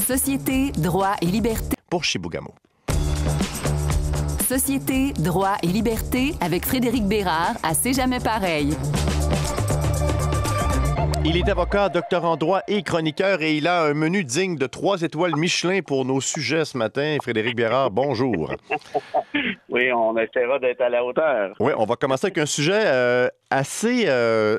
Société, droit et liberté. Pour Chibougamau. Société, droit et liberté avec Frédéric Bérard à C'est jamais pareil. Il est avocat, docteur en droit et chroniqueur et il a un menu digne de 3 étoiles Michelin pour nos sujets ce matin. Frédéric Bérard, bonjour. Oui, on essaiera d'être à la hauteur. Oui, on va commencer avec un sujet assez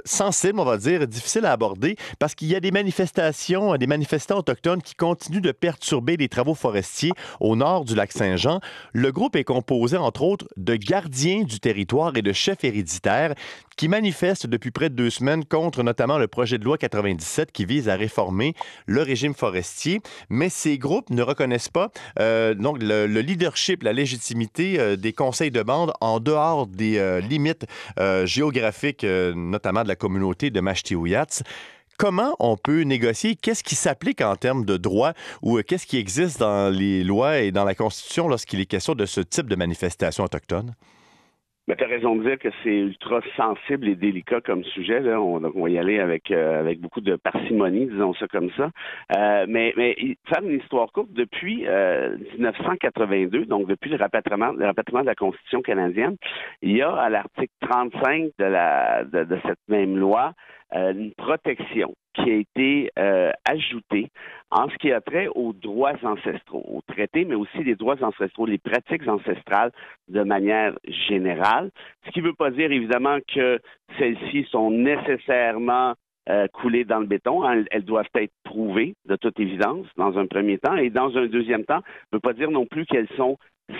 sensible, on va dire, difficile à aborder, parce qu'il y a des manifestations, des manifestants autochtones qui continuent de perturber les travaux forestiers au nord du lac Saint-Jean. Le groupe est composé, entre autres, de gardiens du territoire et de chefs héréditaires qui manifestent depuis près de 2 semaines contre notamment le projet de loi 97 qui vise à réformer le régime forestier. Mais ces groupes ne reconnaissent pas donc le leadership, la légitimité des conseils de bande en dehors des limites géographiques, notamment de la communauté de Macheteouyats. Comment on peut négocier? Qu'est-ce qui s'applique en termes de droit ou qu'est-ce qui existe dans les lois et dans la Constitution lorsqu'il est question de ce type de manifestation autochtone? Mais tu as raison de dire que c'est ultra sensible et délicat comme sujet. Là. On va y aller avec beaucoup de parcimonie, disons ça comme ça. Mais faire une histoire courte, depuis 1982, donc depuis le rapatriement de la Constitution canadienne, il y a à l'article 35 de cette même loi une protection qui a été ajoutée en ce qui a trait aux droits ancestraux, aux traités, mais aussi les droits ancestraux, les pratiques ancestrales de manière générale. Ce qui ne veut pas dire, évidemment, que celles-ci sont nécessairement coulées dans le béton. Elles doivent être prouvées, de toute évidence, dans un premier temps. Et dans un deuxième temps, ne veut pas dire non plus qu'elles sont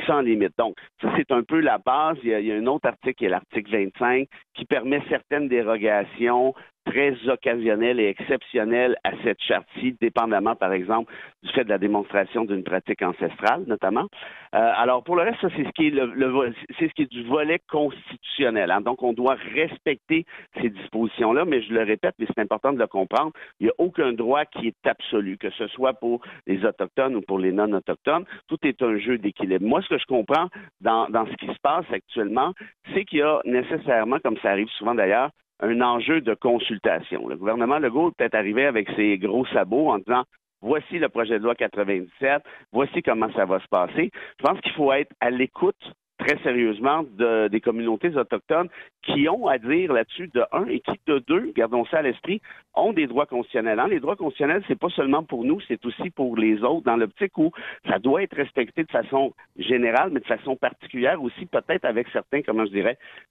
sans limite. Donc, ça, c'est un peu la base. Il y a un autre article, qui est l'article 25, qui permet certaines dérogations très occasionnelles et exceptionnelles à cette charte-ci, dépendamment, par exemple, du fait de la démonstration d'une pratique ancestrale, notamment. Alors, pour le reste, ça, c'est ce qui est c'est ce qui est du volet constitutionnel. Hein. Donc, on doit respecter ces dispositions-là, mais je le répète, mais c'est important de le comprendre, il n'y a aucun droit qui est absolu, que ce soit pour les Autochtones ou pour les non-Autochtones. Tout est un jeu d'équilibre. Moi, ce que je comprends dans ce qui se passe actuellement, c'est qu'il y a nécessairement, comme ça arrive souvent d'ailleurs, un enjeu de consultation. Le gouvernement Legault est peut-être arrivé avec ses gros sabots en disant voici le projet de loi 97, voici comment ça va se passer. Je pense qu'il faut être à l'écoute très sérieusement des communautés autochtones qui ont à dire là-dessus de un et qui de deux, gardons ça à l'esprit, ont des droits constitutionnels. Hein? Les droits constitutionnels, c'est pas seulement pour nous, c'est aussi pour les autres, dans l'optique où ça doit être respecté de façon générale, mais de façon particulière aussi, peut-être avec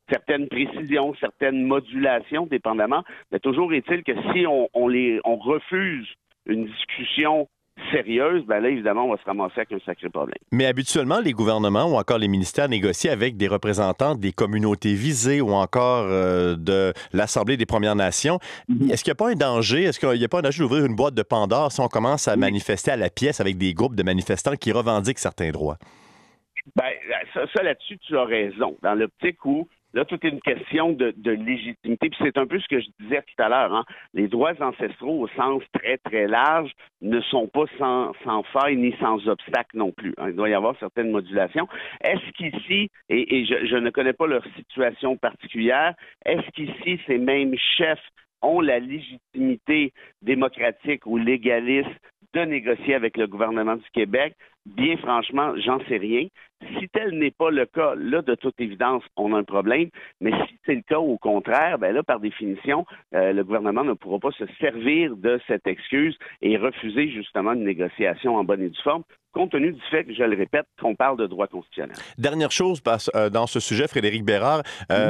certaines précisions, certaines modulations, dépendamment. Mais toujours est-il que si on refuse une discussion sérieuse, ben là, évidemment, on va se ramasser avec un sacré problème. Mais habituellement, les gouvernements ou encore les ministères négocient avec des représentants des communautés visées ou encore de l'Assemblée des Premières Nations. Est-ce qu'il n'y a pas un danger? Est-ce qu'il n'y a pas un danger d'ouvrir une boîte de Pandore si on commence à manifester à la pièce avec des groupes de manifestants qui revendiquent certains droits? Ben, ça là-dessus, tu as raison. Dans l'optique où là, tout est une question de légitimité. Puis c'est un peu ce que je disais tout à l'heure. Hein. Les droits ancestraux, au sens très, très large, ne sont pas sans faille ni sans obstacle non plus. Hein. Il doit y avoir certaines modulations. Est-ce qu'ici, et je ne connais pas leur situation particulière, est-ce qu'ici, ces mêmes chefs ont la légitimité démocratique ou légaliste de négocier avec le gouvernement du Québec? Bien franchement, j'en sais rien. Si tel n'est pas le cas, là, de toute évidence, on a un problème. Mais si c'est le cas, au contraire, ben là, par définition, le gouvernement ne pourra pas se servir de cette excuse et refuser justement une négociation en bonne et due forme, compte tenu du fait que, je le répète, qu'on parle de droit constitutionnel. Dernière chose, dans ce sujet, Frédéric Bérard,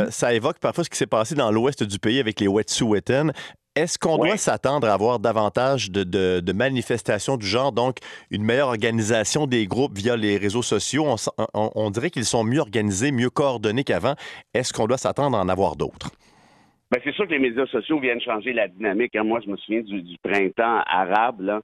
ça évoque parfois ce qui s'est passé dans l'ouest du pays avec les Wet'suwet'en. Est-ce qu'on doit s'attendre à avoir davantage de manifestations du genre, donc une meilleure organisation des groupes via les réseaux sociaux? On dirait qu'ils sont mieux organisés, mieux coordonnés qu'avant. Est-ce qu'on doit s'attendre à en avoir d'autres? Ben, c'est sûr que les médias sociaux viennent changer la dynamique. Hein. Moi, je me souviens du printemps arabe, là,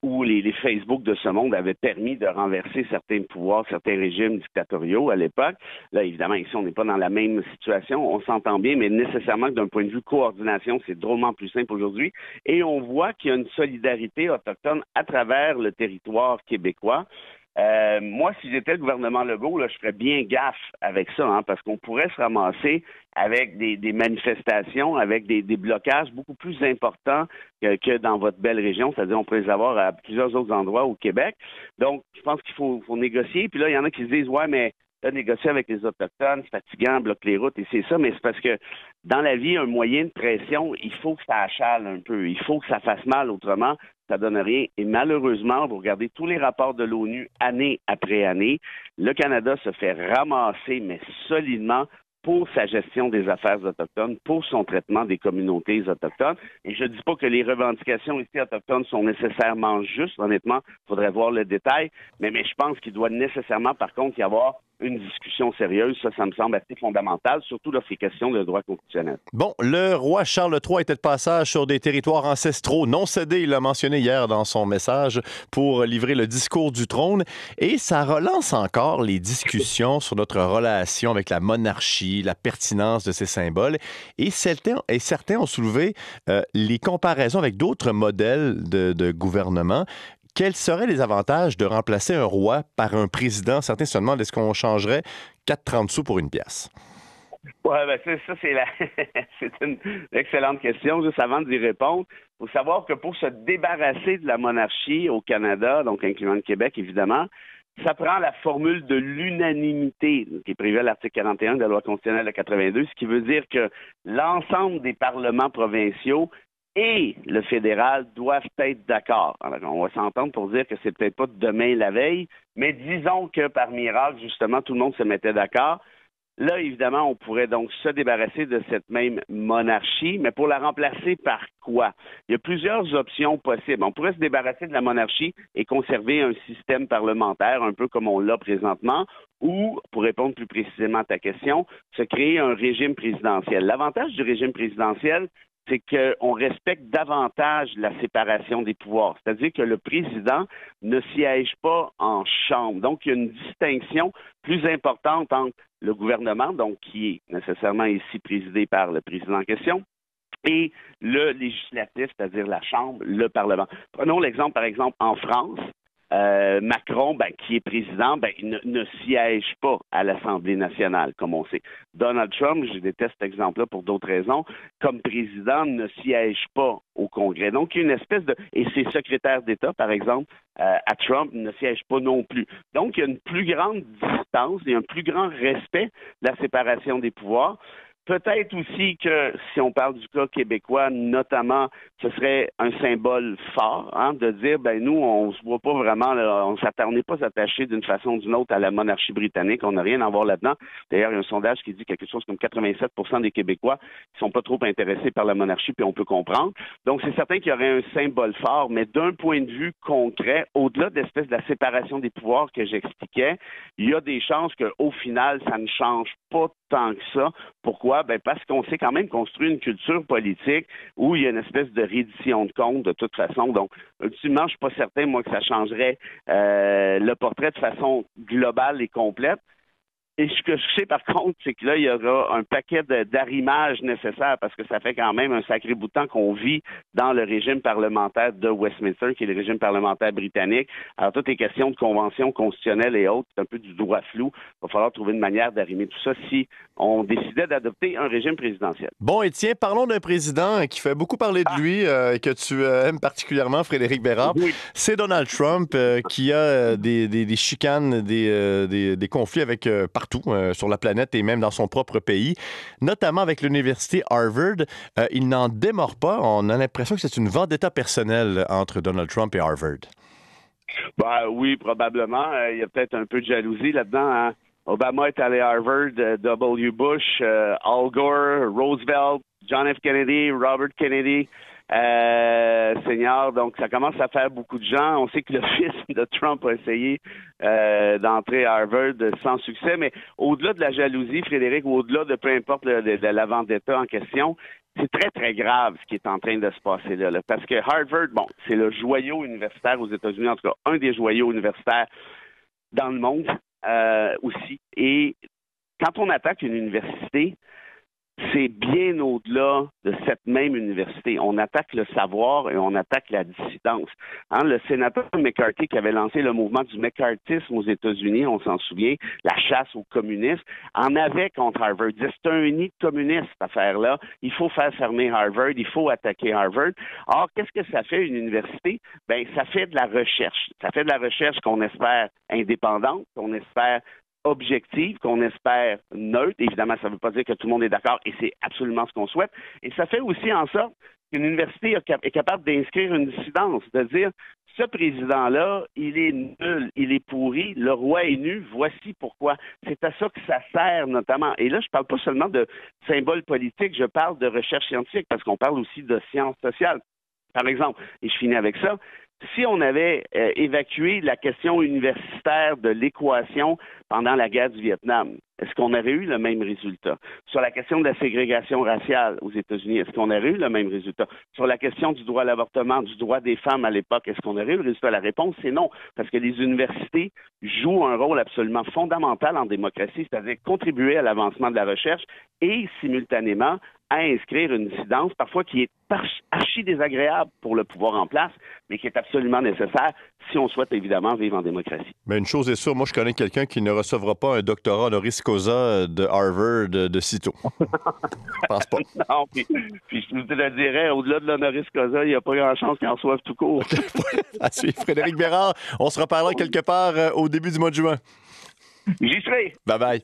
où les Facebook de ce monde avaient permis de renverser certains pouvoirs, certains régimes dictatoriaux à l'époque. Là, évidemment, ici, on n'est pas dans la même situation, on s'entend bien, mais nécessairement que d'un point de vue coordination, c'est drôlement plus simple aujourd'hui. Et on voit qu'il y a une solidarité autochtone à travers le territoire québécois. Moi, si j'étais le gouvernement Legault, là, je ferais bien gaffe avec ça, hein, parce qu'on pourrait se ramasser avec des manifestations, avec des blocages beaucoup plus importants que dans votre belle région, c'est-à-dire on peut les avoir à plusieurs autres endroits au Québec. Donc, je pense qu'il faut négocier. Puis là, il y en a qui se disent, ouais, mais là, négocier avec les Autochtones, c'est fatigant, bloque les routes, et c'est ça, mais c'est parce que dans la vie, un moyen de pression, il faut que ça achale un peu, il faut que ça fasse mal, autrement, ça donne rien. Et malheureusement, vous regardez tous les rapports de l'ONU année après année, le Canada se fait ramasser, mais solidement, pour sa gestion des affaires autochtones, pour son traitement des communautés autochtones. Et je ne dis pas que les revendications ici autochtones sont nécessairement justes, honnêtement, il faudrait voir le détail, mais je pense qu'il doit nécessairement, par contre, y avoir une discussion sérieuse. Ça me semble assez fondamental, surtout lorsqu'il est question de droit constitutionnel. Bon, le roi Charles III était de passage sur des territoires ancestraux non cédés, il l'a mentionné hier dans son message, pour livrer le discours du trône. Et ça relance encore les discussions sur notre relation avec la monarchie, la pertinence de ces symboles. Et certains ont soulevé les comparaisons avec d'autres modèles de gouvernement. Quels seraient les avantages de remplacer un roi par un président? Certains se demandent, est-ce qu'on changerait 4,30 sous pour une pièce? Oui, c'est une excellente question. Juste avant d'y répondre, il faut savoir que pour se débarrasser de la monarchie au Canada, donc incluant le Québec, évidemment, ça prend la formule de l'unanimité qui est prévue à l'article 41 de la loi constitutionnelle de 82, ce qui veut dire que l'ensemble des parlements provinciaux et le fédéral doivent être d'accord. Alors, on va s'entendre pour dire que c'est peut-être pas demain la veille, mais disons que par miracle, justement, tout le monde se mettait d'accord. Là, évidemment, on pourrait donc se débarrasser de cette même monarchie, mais pour la remplacer par quoi? Il y a plusieurs options possibles. On pourrait se débarrasser de la monarchie et conserver un système parlementaire, un peu comme on l'a présentement, ou, pour répondre plus précisément à ta question, se créer un régime présidentiel. L'avantage du régime présidentiel, c'est qu'on respecte davantage la séparation des pouvoirs. C'est-à-dire que le président ne siège pas en chambre. Donc, il y a une distinction plus importante entre le gouvernement, donc qui est nécessairement ici présidé par le président en question, et le législatif, c'est-à-dire la Chambre, le Parlement. Prenons l'exemple, par exemple, en France. Macron, qui est président, il ne siège pas à l'Assemblée nationale, comme on sait. Donald Trump, je déteste cet exemple-là pour d'autres raisons, comme président, ne siège pas au Congrès. Donc, il y a une espèce de... Et ses secrétaires d'État, par exemple, à Trump, ne siègent pas non plus. Donc, il y a une plus grande distance et un plus grand respect de la séparation des pouvoirs. Peut-être aussi que, si on parle du cas québécois, notamment, ce serait un symbole fort, de dire, nous, on se voit pas vraiment, là, on n'est pas attaché d'une façon ou d'une autre à la monarchie britannique, on n'a rien à voir là-dedans. D'ailleurs, il y a un sondage qui dit quelque chose comme 87% des Québécois qui sont pas trop intéressés par la monarchie, puis on peut comprendre. Donc, c'est certain qu'il y aurait un symbole fort, mais d'un point de vue concret, au-delà de l'espèce de la séparation des pouvoirs que j'expliquais, il y a des chances qu'au final, ça ne change pas tant que ça. Pourquoi? Parce qu'on s'est quand même construit une culture politique où il y a une espèce de reddition de comptes de toute façon. Donc, ultimement, je suis pas certain, moi, que ça changerait le portrait de façon globale et complète. Et ce que je sais, par contre, c'est que là, il y aura un paquet d'arrimages nécessaires parce que ça fait quand même un sacré bout de temps qu'on vit dans le régime parlementaire de Westminster, qui est le régime parlementaire britannique. Alors, toutes les questions de conventions constitutionnelles et autres, c'est un peu du droit flou. Il va falloir trouver une manière d'arrimer tout ça si on décidait d'adopter un régime présidentiel. Bon, et tiens, parlons d'un président qui fait beaucoup parler de lui, que tu aimes particulièrement, Frédéric Bérard. Oui. C'est Donald Trump qui a des chicanes, des conflits avec partout sur la planète et même dans son propre pays, notamment avec l'université Harvard. Il n'en démord pas. On a l'impression que c'est une vendetta personnelle entre Donald Trump et Harvard. Oui, probablement. Il y a peut-être un peu de jalousie là-dedans. Hein? Obama est allé à Harvard, W. Bush, Al Gore, Roosevelt, John F. Kennedy, Robert Kennedy. Seigneur, donc ça commence à faire beaucoup de gens. On sait que le fils de Trump a essayé d'entrer à Harvard sans succès, mais au-delà de la jalousie, Frédéric, au-delà de peu importe de la vendetta en question, c'est très, très grave ce qui est en train de se passer là. Parce que Harvard, c'est le joyau universitaire aux États-Unis, en tout cas, un des joyaux universitaires dans le monde aussi. Et quand on attaque une université, c'est bien au-delà de cette même université. On attaque le savoir et on attaque la dissidence. Le sénateur McCarthy qui avait lancé le mouvement du McCarthyisme aux États-Unis, on s'en souvient, la chasse aux communistes, en avait contre Harvard. Il disait, c'est un nid de communistes, cette affaire-là. Il faut faire fermer Harvard, il faut attaquer Harvard. Or, qu'est-ce que ça fait, une université? Ben, ça fait de la recherche. Ça fait de la recherche qu'on espère indépendante, qu'on espère objective, qu'on espère neutre. Évidemment, ça ne veut pas dire que tout le monde est d'accord et c'est absolument ce qu'on souhaite. Et ça fait aussi en sorte qu'une université est capable d'inscrire une dissidence, de dire ce président-là, il est nul, il est pourri, le roi est nu, voici pourquoi. C'est à ça que ça sert notamment. Et là, je ne parle pas seulement de symboles politiques, je parle de recherche scientifique parce qu'on parle aussi de sciences sociales. Par exemple, et je finis avec ça, si on avait évacué la question universitaire de l'équation pendant la guerre du Vietnam, est-ce qu'on aurait eu le même résultat? Sur la question de la ségrégation raciale aux États-Unis, est-ce qu'on aurait eu le même résultat? Sur la question du droit à l'avortement, du droit des femmes à l'époque, est-ce qu'on aurait eu le résultat? La réponse, c'est non, parce que les universités jouent un rôle absolument fondamental en démocratie, c'est-à-dire contribuer à l'avancement de la recherche et simultanément à inscrire une dissidence, parfois qui est archi désagréable pour le pouvoir en place, mais qui est absolument nécessaire si on souhaite évidemment vivre en démocratie. Mais une chose est sûre, moi je connais quelqu'un qui ne recevra pas un doctorat honoris causa de Harvard de sitôt. Je pense pas. Non, puis je te dirais, au-delà de l'honoris causa, il n'y a pas grand-chance qu'il en reçoive tout court. À suivre. Frédéric Bérard, on se reparlera quelque part au début du mois de juin. J'y serai. Bye bye.